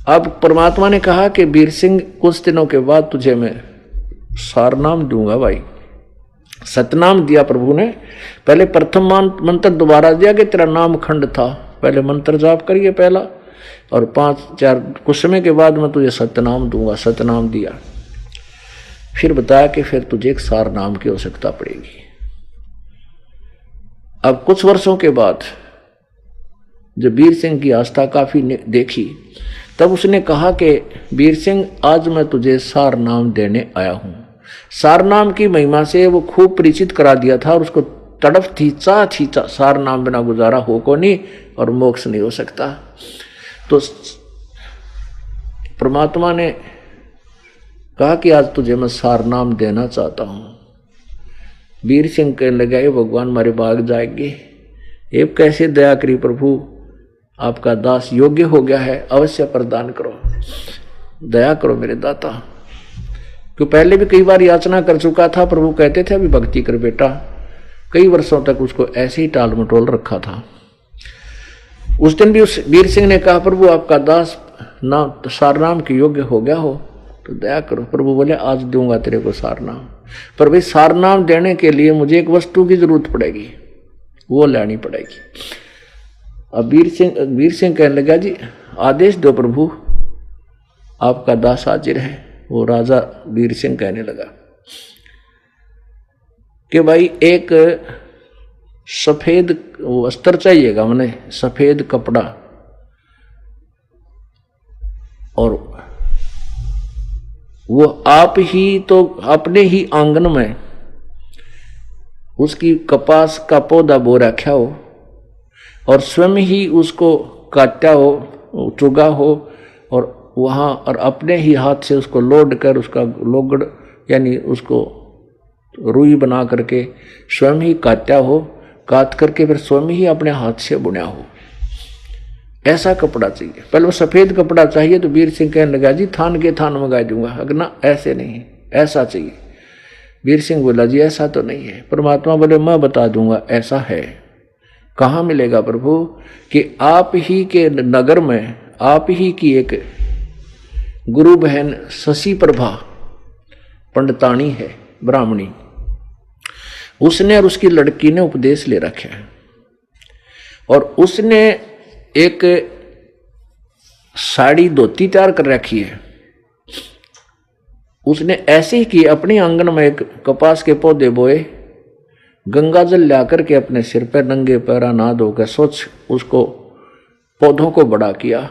अब परमात्मा ने कहा कि वीर सिंह कुछ दिनों के बाद तुझे मैं सार नाम दूंगा भाई। सतनाम दिया प्रभु ने। पहले प्रथम मंत्र दोबारा दिया कि तेरा नाम खंड था, पहले मंत्र जाप करिए पहला, और 5-4 कुछ समय के बाद मैं तुझे सतनाम दूंगा। सतनाम दिया। फिर बताया कि फिर तुझे एक सार नाम की आवश्यकता पड़ेगी। अब कुछ वर्षों के बाद जब वीर सिंह की आस्था काफी देखी, तब उसने कहा कि वीर सिंह आज मैं तुझे सार नाम देने आया हूं। सार नाम की महिमा से वो खूब परिचित करा दिया था और उसको तड़फ थी, चाह थी, सार नाम बिना गुजारा हो को नहीं और मोक्ष नहीं हो सकता। तो परमात्मा ने कहा कि आज तुझे मैं सार नाम देना चाहता हूं। वीर सिंह कहने लगा ये भगवान मारे भाग जाएंगे, ये कैसे दया करी प्रभु, आपका दास योग्य हो गया है, अवश्य प्रदान करो, दया करो मेरे दाता। क्यों पहले भी कई बार याचना कर चुका था, प्रभु कहते थे अभी भक्ति कर बेटा। कई वर्षों तक उसको ऐसे ही टाल मटोल रखा था। उस दिन भी उस वीर सिंह ने कहा प्रभु आपका दास नाम सार नाम के योग्य हो गया हो तो दया करो। प्रभु बोले आज दूंगा तेरे को सार नाम, पर भाई सार नाम देने के लिए मुझे एक वस्तु की जरूरत पड़ेगी, वो लानी पड़ेगी। अब वीर सिंह कहने लगा जी आदेश दो प्रभु, आपका दास हाजिर है। वो राजा वीर सिंह कहने लगा कि भाई एक सफेद वस्त्र चाहिएगा, मैंने सफेद कपड़ा, और वो आप ही तो अपने ही आंगन में उसकी कपास का पौधा बो रखा हो और स्वयं ही उसको काटा हो, चुगा हो, और वहाँ और अपने ही हाथ से उसको लोड कर उसका लोगड़ यानी उसको रुई बना करके स्वयं ही काटा हो, काट करके फिर स्वयं ही अपने हाथ से बुना हो, ऐसा कपड़ा चाहिए। पहले वो सफेद कपड़ा चाहिए। तो वीर सिंह कहने लगा जी थान के थान मंगा दूंगा, अगर ना ऐसे नहीं ऐसा चाहिए। वीर सिंह बोला जी ऐसा तो नहीं है। परमात्मा बोले मैं बता दूंगा ऐसा है। कहाँ मिलेगा प्रभु? कि आप ही के नगर में आप ही की एक गुरु बहन शशि प्रभा पंडितानी है, ब्राह्मणी, उसने और उसकी लड़की ने उपदेश ले रखे हैं और उसने एक साड़ी धोती तैयार कर रखी है। उसने ऐसे ही कि अपने आंगन में एक कपास के पौधे बोए, गंगा जल ला करके अपने सिर पर नंगे पैरा नहा धोकर स्वच्छ उसको पौधों को बड़ा किया